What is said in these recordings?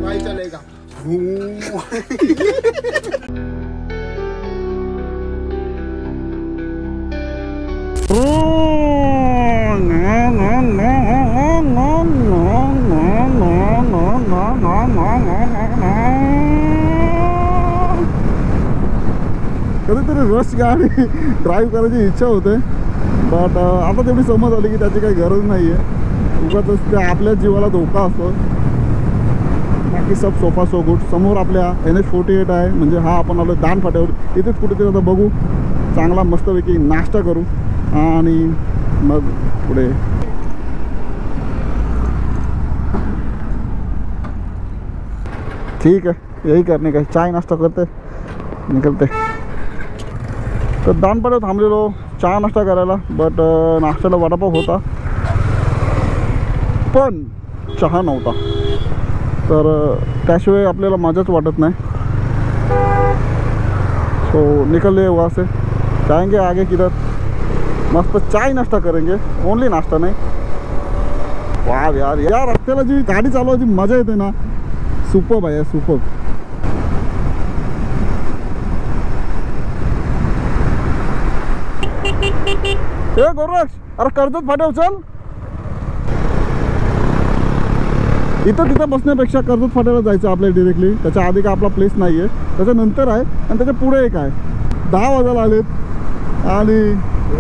भाई चलेगा। कधीतरी रश गाडी ड्राईव्ह करायची इच्छा होते, बट आता तेवढी समज आली की त्याची काही गरज नाही आहे. उगाच त्या आपल्या जीवाला धोका असतो. बाकी सब सोफा सो गुड. समोर आपल्या NH48 आहे, म्हणजे हा आपण आलो दान फाट्यावर. इथेच कुठेतरी आता बघू, चांगला मस्तपैकी नाश्ता करू आणि मग पुढे. ठीक है, यही करने का. चाय नाश्ता करते निकलते. तर दानपाड्यावर थांबलेलो चहा नाश्ता करायला, बट नाश्त्याला वडापाव होता पण चहा नव्हता. तर त्याशिवाय आपल्याला मजाच वाटत नाही. सो निकलले वहाँ से, जाएंगे आगे किधर, मस्त चाय नाश्ता करेंगे. ओनली नाश्ता नाही. वाह यार, या रस्त्याला जी गाडी चालवायची मजा येते ना, सुपर्ब आहे, सुपर्ब. ए गोरक्ष, अरे कर्जत फाट्यावर चल. इथं तिथं बसण्यापेक्षा कर्जत फाट्याला जायचं आपल्या डिरेक्टली. त्याच्या आधी का आपला प्लेस नाही आहे, त्याच्यानंतर आहे आणि त्याच्या पुढे एक आहे. 10 वाजायला आलेत आणि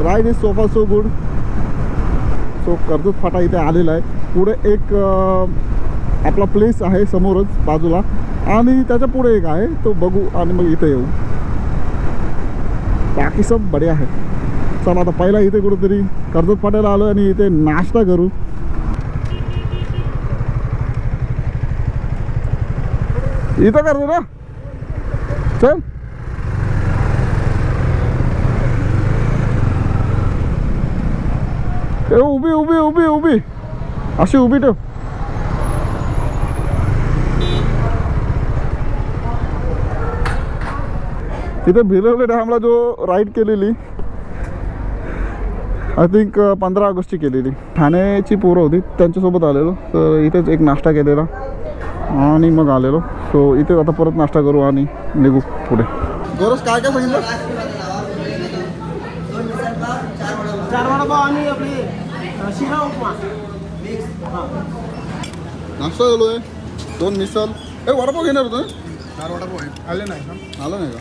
ride is so far so good. So Karjat Phata इथे आलेला आहे. पुढे एक आपला प्लेस आहे समोरच बाजूला, आणि त्याच्या पुढे एक आहे, तो बघू आणि मग इथे येऊ. बाकी सब बढिया आहे. चला आता पहिला इथे कुठेतरी कर्जत फाट्याला आलो आणि इथे नाश्ता करू. इथं करतो ना, चल. उभी उभी उभी उभी अशी उभी ठेव. इथे भिलवले डॅमला जो राईड केलेली, आय थिंक 15 ऑगस्टची केलेली. ठाण्याची पोरं होती, त्यांच्यासोबत आलेलो. तर इथेच एक नाश्ता केलेला आणि मग आलेलो. सो इथे आता परत नाश्ता करू आणि निघू पुढे. गोरस काय काय सांगितलं? 4 वडापाव आणि आपली शिरा उपमा. नाश्ता झालो आहे. 2 मिसल. वडापाव घेणार होतो. 4 वडापाव आहे. आले नाही का? आलं नाही का?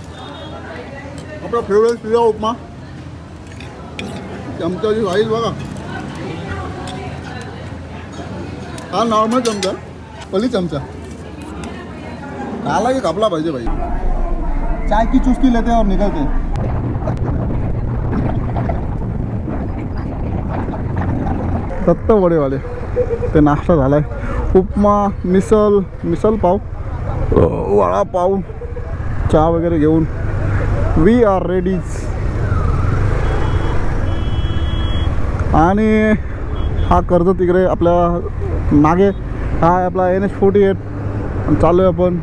आपला फेवरेट शिरा उपमा. चमच्याची साईज बघा. हा नॉर्मल चमचा, पली चमचा. काला की कापला पाहिजे भाई. चाय की चुस्की लेते और निकलते. दत्त वडेवाले ते नाश्ता झालाय. उपमा, मिसल पाव, वडापाव, चहा वगैरे घेऊन वी आर रेडीज. आणि हा कर्जत तिकडे आपल्या मागे हा आहे आपला NH48. चालू आहे आपण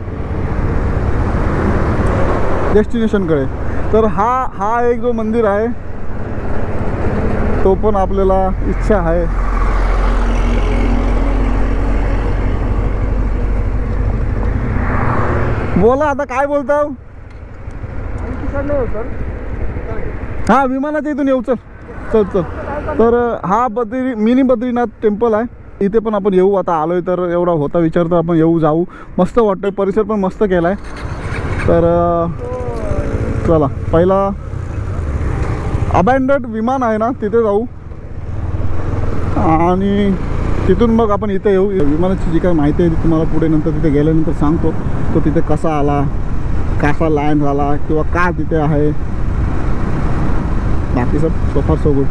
डेस्टिनेशनकडे. तर हा एक जो मंदिर आहे तो पण आपल्याला इच्छा आहे. बोला आता काय बोलताव. हा विमानाच्या इथून येऊ. चल चल चल. तर हा मिनी बद्रीनाथ टेम्पल आहे. इथे पण आपण येऊ. आता आलोय तर एवढा होता विचार, तर आपण येऊ जाऊ. मस्त वाटतोय, परिसर पण मस्त केला आहे. तर चला पहिला अबॅन्डन्ड विमान आहे ना, तिथे जाऊ आणि तिथून मग आपण इथे येऊ. विमानाची जी काही माहिती आहे ती तुम्हाला पुढे नंतर तिथे गेल्यानंतर सांगतो. तो तिथे कसा आला, कसा लँड झाला किंवा का तिथे आहे. बाकी सब सो फार सो गुड.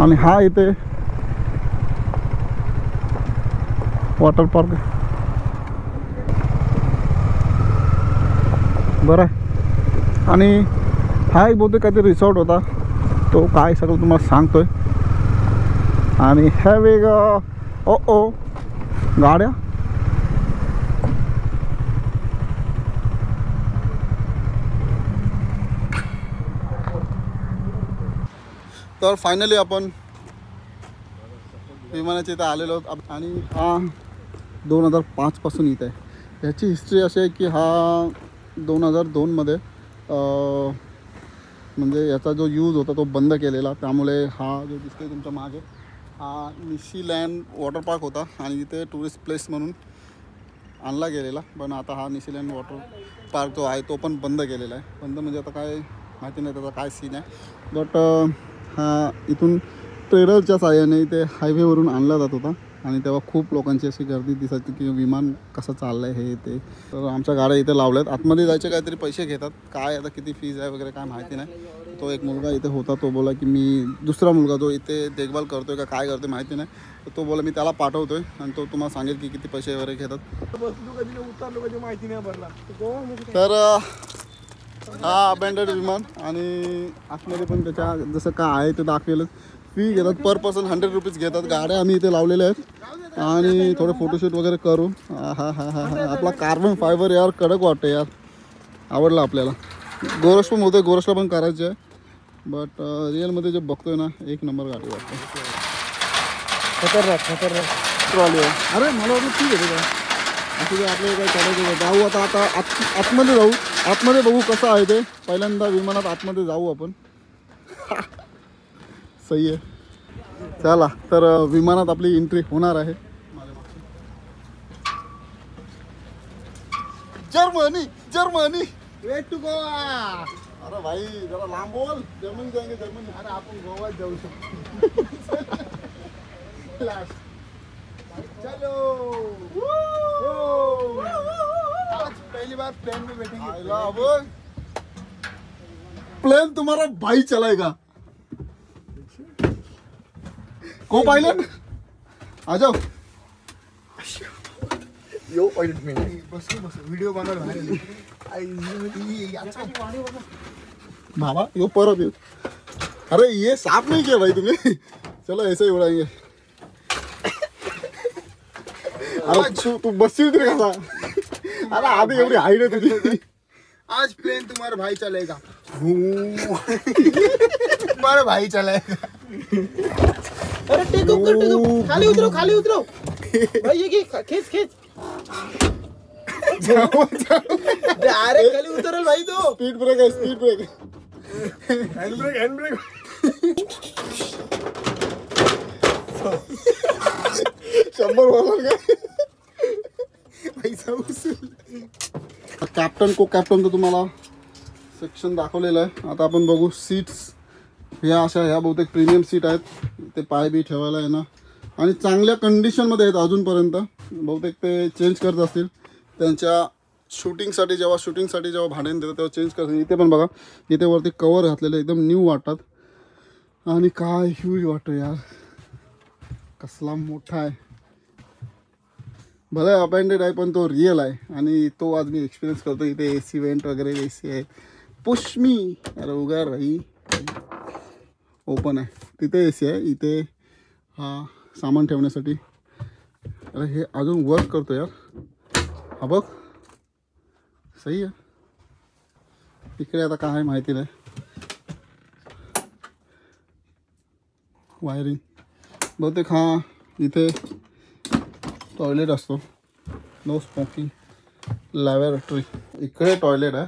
आणि हा इथे वॉटर पार्क बरं आहे. आणि हा एक बहुतेक काहीतरी रिसॉर्ट होता, तो काय सगळं तुम्हाला सांगतोय. आणि हॅव ए ओ गाड्या तर फायनली आपण विमानाच्या इथं आलेलो आहोत आणि हा 2005 पासून इथं आहे. ह्याची हिस्ट्री अशी आहे की हा 2002मध्ये म्हणजे याचा जो यूज होता तो बंद केलेला, त्यामुळे हा जो दिसतोय तुमच्या मागे हा निशीलँड वॉटर पार्क होता आणि इथे टुरिस्ट प्लेस म्हणून आणला गेलेला. पण आता हा निशीलँड वॉटर पार्क जो आहे तो पण बंद केलेला आहे. बंद म्हणजे आता काय माहिती नाही त्याचा काय सीन आहे. बट हा इथून ट्रेलरच्या साहाय्याने इथे हायवेवरून आणला जात होता आणि तेव्हा खूप लोकांची अशी गर्दी दिसायची की विमान कसं चाललं आहे हे ते. तर आमच्या गाड्या इथे लावल्यात. आतमध्ये जायचे काहीतरी पैसे घेतात, काय आता किती फीज आहे वगैरे काय माहिती नाही. तो एक मुलगा इथे होता, तो बोला की मी दुसरा मुलगा जो इथे देखभाल करतोय का काय करतोय माहिती नाही, तर तो बोला मी त्याला पाठवतोय आणि तो तुम्हाला सांगेल की किती पैसे वगैरे घेतात. माहिती नाही भरला तर हा अबँडेड विमान आणि आतमध्ये पण त्याच्या जसं काय आहे ते दाखवेलच. फी घेतात पर पर्सन 100 रुपीज घेतात. गाड्या आम्ही इथे लावलेल्या आहेत आणि थोडे फोटोशूट वगैरे करू. आपला कार्बन फायबर यार कडक वाटतं यार, आवडला आपल्याला. गोरश पण होतं, गोरशला पण करायचं आहे. बट रिअलमध्ये जे बघतोय ना एक नंबर गाडी वाटते. खतरनाक ट्रॉली आहे. अरे मला वाटलं ठीक आहे का असं जे आपल्याला काय करायचं. जाऊ आता आतमध्ये जाऊ, आतमध्ये बघू कसं आहे ते. पहिल्यांदा विमानात आतमध्ये जाऊ आपण. सही आहे. चला तर विमानात आपली एंट्री होणार आहे. Germany Germany wait to Goa. अरे भाई जरा लांब बोल. जर्मनी जाएंगे जर्मनी. अरे आपण गोवात जाऊ शकतो. चलो आज पहली बार प्लेन में बैठेंगे. प्लेन तुम्हारा भाई चलाएगा. को पायलट आ जाओ. यो पायलट में बस व्हिडिओ बनवायला बाबा यो परत येऊ. अरे ये साफ नहीं किया भाई तुम्हें. चलो ऐसे ही उड़ाएंगे. अरे तू बसशील तरी कसा. अरे आधी एवढी हाईट आहे तुझी. आज प्लेन तुम्हारा भाई चलेगा. तुम्हारा भाई चलेगा. अरे टेक अप खाली उतरो भाई. ये खींच अरे खाली उतरल भाई. तो स्पीड ब्रेक आहे, स्पीड ब्रेक. हैंड ब्रेक 100 वाला काय पैसा उचल. कॅप्टन को कॅप्टन तर तुम्हाला सेक्शन दाखवलेलं आहे. आता आपण बघू सीट्स. ह्या अशा ह्या बहुतेक प्रीमियम सीट आहेत. ते पाय बी ठेवायला आहे ना आणि चांगल्या कंडिशनमध्ये आहेत अजूनपर्यंत. बहुतेक ते चेंज करत असतील त्यांच्या शूटिंगसाठी. जेव्हा भाड्याने देतात तेव्हा चेंज करतात. इथे पण बघा, इथे वरती कवर घातलेले एकदम न्यू वाटतात आणि काय ह्यूज वाटतो यार. कसला मोठा आहे. भले अबँडेड आहे पण तो रिअल आहे आणि तो आज मी एक्सपिरियन्स करतो. इथे AC वेंट वगैरे AC आहे. पुष्मी अरे उगा राही ओपन आहे. तिथे AC आहे. इथे हा सामान ठेवण्यासाठी. अरे हे अजून वर्क करतो यार. हा बघ सही आहे. इकडे आता काय माहिती नाही. वायरिंग बहुतेक हा इथे टॉयलेट असतो. No smoking laboratory. इकडे टॉयलेट आहे.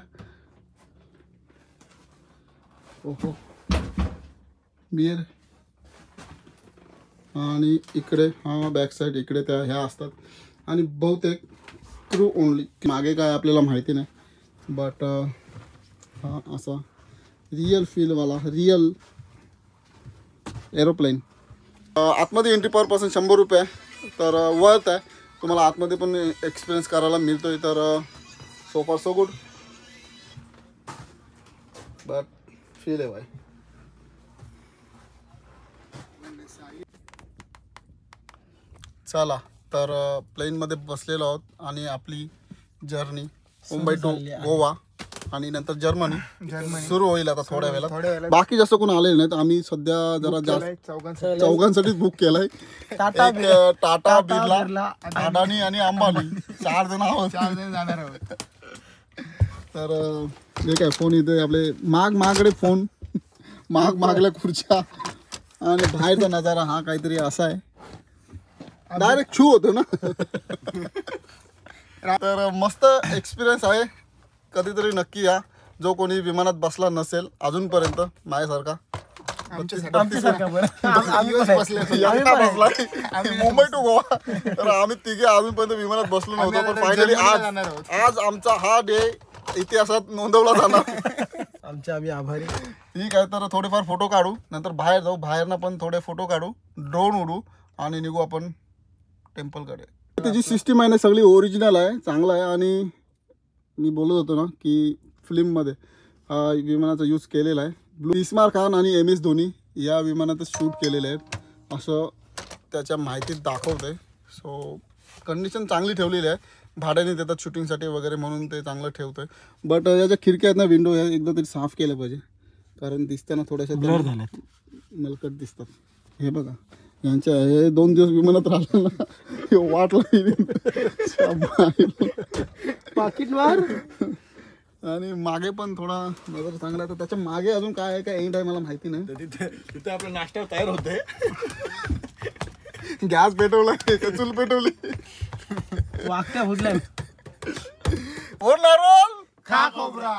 ओहो बियर. आणि इकडे हा बॅक साईड. इकडे त्या ह्या असतात आणि बहुतेक क्रू ओनली. मागे काय आपल्याला माहिती नाही. बट हा असा रिअल फीलवाला रिअल एरोप्लेन. आतमध्ये एंट्री पर पर्सन 100 रुपये आहे. तर वर्थ आहे. तुम्हाला आतमध्ये पण एक्सपिरियन्स करायला मिळतोय. तर सो फार सो गुड. बट फील आहे भाई. चला तर प्लेनमध्ये बसलेलो आहोत आणि आपली जर्नी मुंबई टू गोवा आणि नंतर जर्मनी सुरू होईल आता थोड्या वेळात. बाकी जास्त कोण आलेले नाहीत. आम्ही सध्या जरा जास्त चौघांसाठीच बुक केलाय. टाटा, बिर्ला, अडानी आणि अंबानी 4 जण आहोत. 4 जण जाणार आहोत. तर हे काय फोन इथे आपले मागकडे फोन मागल्या खुर्च्या आणि बाहेरचा नजारा हा काहीतरी असा आहे. डायरेक्ट छू होतो ना. तर मस्त एक्सपिरियन्स आहे. कधीतरी नक्की या जो कोणी विमानात बसला नसेल अजूनपर्यंत माझ्यासारखा. मुंबई टू गोवा. तर आम्ही तिघे अजूनपर्यंत विमानात बसलो नव्हतो. पण फायनली आज आमचा हा डे इतिहासात नोंदवला जाणार. आम्ही आभारी. ठीक आहे. तर थोडेफार फोटो काढू, नंतर बाहेर जाऊ. बाहेरनं पण थोडे फोटो काढू, ड्रोन उडू आणि निघू आपण टेम्पलकडे. त्याची सिस्टीम आहे ना सगळी ओरिजिनल आहे, चांगला आहे. आणि मी बोलत होतो ना की फिल्ममध्ये विमानाचा यूज केलेला आहे. इस्मार खान आणि MS धोनी या विमानातच शूट केलेले आहेत असं त्याच्या माहितीत दाखवते. सो कंडिशन चांगली ठेवलेली आहे. भाड्याने देतात शूटिंगसाठी वगैरे म्हणून ते चांगलं ठेवतं आहे. बट याच्या खिडक्या आहेत ना, विंडो ह्या एकदा तरी साफ केलं पाहिजे कारण दिसताना थोड्याशा ब्लर झाल्यात, मलकट दिसतात. हे बघा यांच्या हे 2 दिवस विमानात राहिलं ना हे वाटलं पाकिट मार. आणि मागे पण थोडा नजर चांगला. तर त्याच्या मागे अजून काय आहे काय एंड आहे मला माहिती नाही. तिथे आपला नाश्ता तयार होतोय. गॅस पेटवला, चूल पेटवली, वागत्या फुटल्या. खा खोबरा.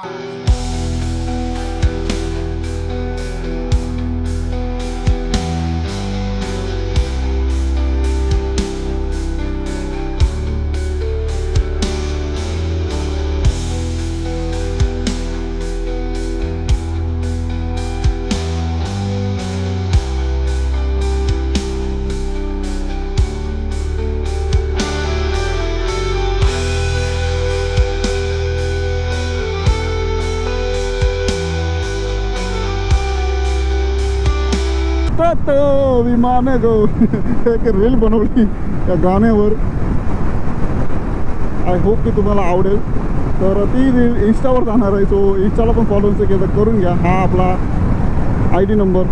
विमान आहे जो एक रील बनवली त्या गाण्यावर. आय होप की तुम्हाला आवडेल. तर ती रील इंस्टावर जाणार आहे. सो इंस्टाला पण फॉलो केलं करून घ्या. हा आपला ID नंबर.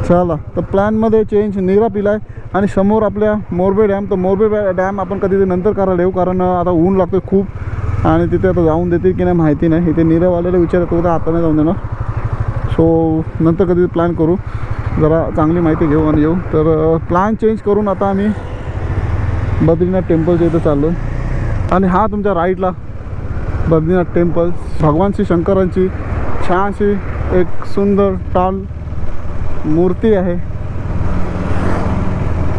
चला तर प्लॅनमध्ये चेंज. नीरा पिला आहे आणि समोर आपल्या मोरबे डॅम. तर मोरबे डॅम आपण कधी नंतर करायला येऊ कारण आता ऊन लागतं खूप आणि तिथे आता जाऊन देतील की नाही माहिती नाही. इथे नीरावाल्याला विचारतो होता, आता नाही जाऊन देणार. सो नंतर कधी प्लॅन करू, जरा चांगली माहिती घेऊ आणि येऊ. तर प्लॅन चेंज करून आता आम्ही बद्रीनाथ टेम्पलच्या इथं चाललो. आणि हा तुमच्या राईटला बद्रीनाथ टेम्पल. भगवान श्री शंकरांची छानशी एक सुंदर टाल मूर्ती आहे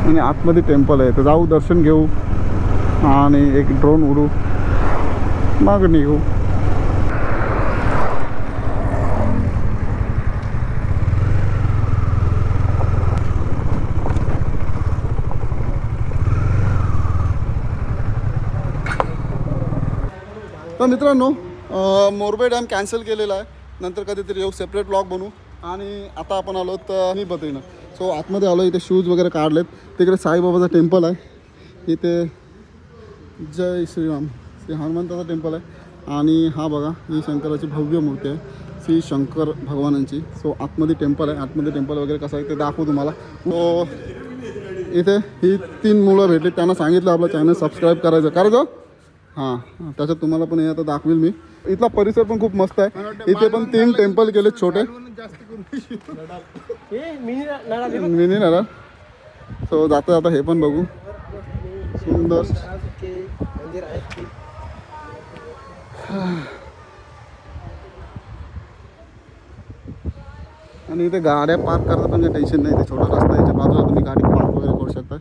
आणि आतमध्ये टेम्पल आहे. तर जाऊ, दर्शन घेऊ आणि एक ड्रोन उडू, मग निघू. तर मित्रांनो मोरबे डॅम कॅन्सल केलेला आहे. नंतर कधीतरी येऊ, सेपरेट ब्लॉग बनवू. आणि आता आपण आलो तर मी बद्रीनाथ. सो आतमध्ये आलो. इथे शूज वगैरे काढलेत. तिकडे साईबाबाचा टेम्पल आहे. इथे जय श्रीराम श्री हनुमंताचा टेम्पल आहे. आणि हा बघा ही शंकराची भव्य मूर्ती आहे, श्री शंकर भगवानांची. सो आतमध्ये टेम्पल आहे. आतमध्ये टेम्पल वगैरे कसं आहे ते दाखवू तुम्हाला. सो इथे ही 3 मुलं भेटली. त्यांना सांगितलं आपलं चॅनल सबस्क्राईब करायचं. हां, त्याच्यात तुम्हाला पण हे आता दाखवेल मी. इथला परिसर पण खूप मस्त आहे. इथे पण 3 टेम्पल केले छोटे मिनी नळा. सो जाता जाता हे पण बघू. सुंदर आणि इथे गाड्या पार्क करायचं पण काही टेन्शन नाही. इथे छोटा रस्ता आहे, याच्या बाजूला तुम्ही गाडी पार्क वगैरे करू शकता.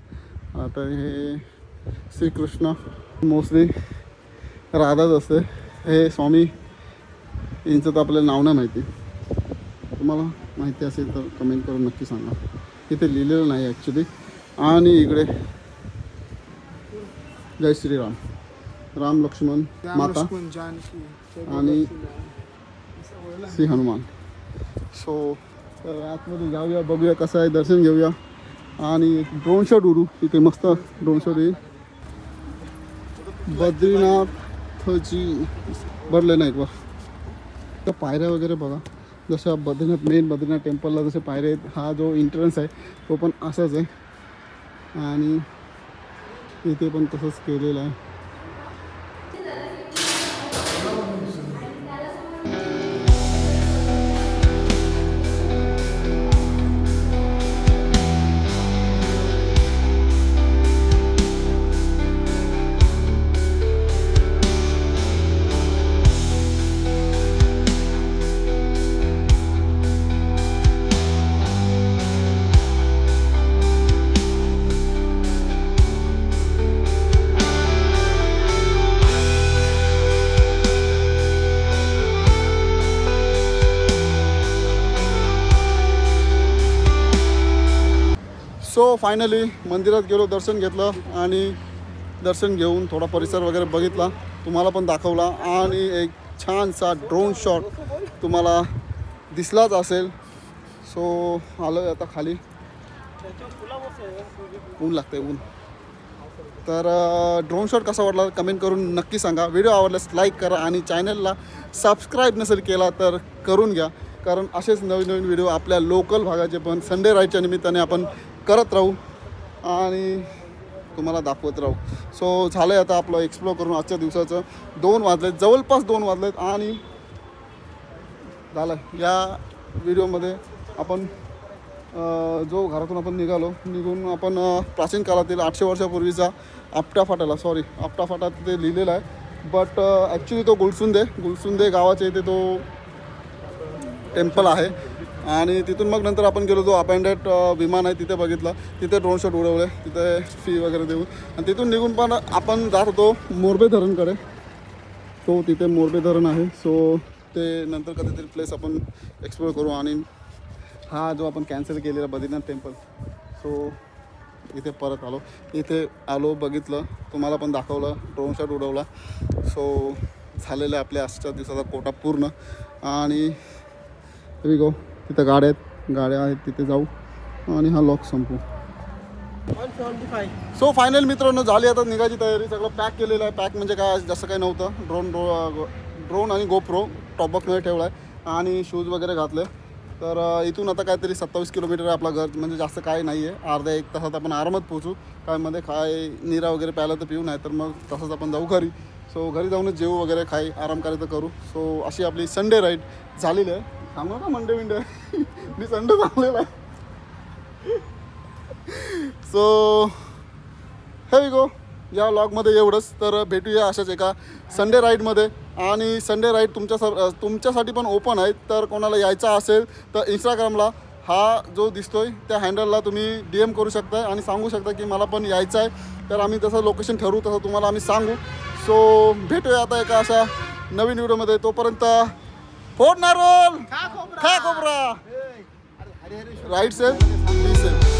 आता हे श्रीकृष्ण मोस्टली राधाच असते. हे स्वामी यांचं तर आपल्याला नाव नाही माहिती. तुम्हाला माहिती असेल तर कमेंट करून नक्की सांगा. इथे लिहिलेलं नाही ॲक्च्युली. आणि इकडे जय श्रीराम, राम लक्ष्मण माता आणि श्री हनुमान. सो आतमध्ये जाऊया, बघूया कसं आहे, दर्शन घेऊया आणि ड्रोन शॉट उडू. इथे मस्त ड्रोन शॉट येईल. बद्रीनाथ जी भरले नाहीत वर. त्या पायऱ्या वगैरे बघा जशा बद्रीनाथ मेन बद्रीनाथ टेम्पलला जसे पायऱ्या आहेत. हा जो एंट्रन्स आहे तो पण असाच आहे आणि इथे पण तसंच केलेलं आहे. सो फायनली मंदिरात गेलो, दर्शन घेतलं आणि दर्शन घेऊन थोडा परिसर वगैरे बघितला, तुम्हाला पण दाखवला आणि एक छानसा ड्रोन शॉट तुम्हाला दिसलाच असेल. सो आलो आता खाली, ऊन लागते ऊन. तर ड्रोन शॉट कसा वाटला कमेंट करून नक्की सांगा. व्हिडिओ आवडल्यास लाईक करा आणि चॅनलला सबस्क्राईब नसेल केला तर करून घ्या, कारण असेच नवीन नवीन व्हिडिओ आपल्या लोकल भागाचे पण संडे राईडच्या निमित्ताने आपण करत राहू आणि तुम्हाला दाखवत राहू. सो झालं आहे आता आपलं एक्सप्लोर करून आजच्या दिवसाचं. 2 वाजलेत, जवळपास 2 वाजलेत आणि झालं. या व्हिडिओमध्ये आपण जो घरातून आपण निघून आपण प्राचीन काळातील 800 वर्षापूर्वीचा आपटा फाटा तिथे लिहिलेला आहे. बट ॲक्च्युली तो गुलसुंदे गावाच्या इथे तो टेम्पल आहे. आणि तिथून मग नंतर आपण गेलो, जो अबॅन्डेड विमान आहे तिथे बघितलं, तिथे ड्रोन शॉट उडवले, तिथे फी वगैरे देऊन. आणि तिथून निघून पण आपण जात होतो मोरबे धरणकडे. तो तिथे मोरबे धरण आहे. सो ते नंतर कधीतरी प्लेस आपण एक्सप्लोर करू. आणि हा जो आपण कॅन्सल केलेला बद्रीनाथ टेम्पल, सो इथे परत आलो, बघितलं, तुम्हाला पण दाखवलं, ड्रोन शॉट उडवला. सो झालेलं आहे आपल्या आजच्या दिवसाचा कोटा पूर्ण. आणि गो तिथं गाड्या आहेत तिथे जाऊ आणि हा लॉक संपू. 175. सो फायनल मित्रांनो झाली आता निघायची तयारी. सगळं पॅक केलेलं आहे. पॅक म्हणजे काय जास्त काही नव्हतं. ड्रोन आणि गोप्रो टॉपबॉक्समध्ये ठेवला आहे आणि शूज वगैरे घातले. तर इथून आता काहीतरी 27 किलोमीटर आहे आपला घर, म्हणजे जास्त काय नाही आहे. अर्ध्या 1 तासात आपण आरामात पोहोचू. काय निरा वगैरे प्यायला तर पिऊ, नाही तर मग तसंच आपण जाऊ घरी. सो घरी जाऊनच जेवू वगैरे, आराम करायचं करू. सो अशी आपली संडे राईड झालेली आहे. सांगू का मंडे मी संडे चांगलेला आहे. सो हे वी गो, या व्लॉगमध्ये एवढंच. तर भेटूया अशाच एका संडे राईडमध्ये. आणि संडे राईड तुमच्यासाठी पण ओपन आहे. तर कोणाला यायचा असेल तर इंस्टाग्रामला हा जो दिसतोय त्या हँडलला तुम्ही DM करू शकता आणि सांगू शकता की मला पण यायचं आहे. तर आम्ही तसं लोकेशन ठरवू, तसं तुम्हाला आम्ही सांगू. सो भेटूया आता एका अशा नवीन व्हिडिओमध्ये. तोपर्यंत फोड नारोल खा खोबरा, राईट सेफ, बी सेफ.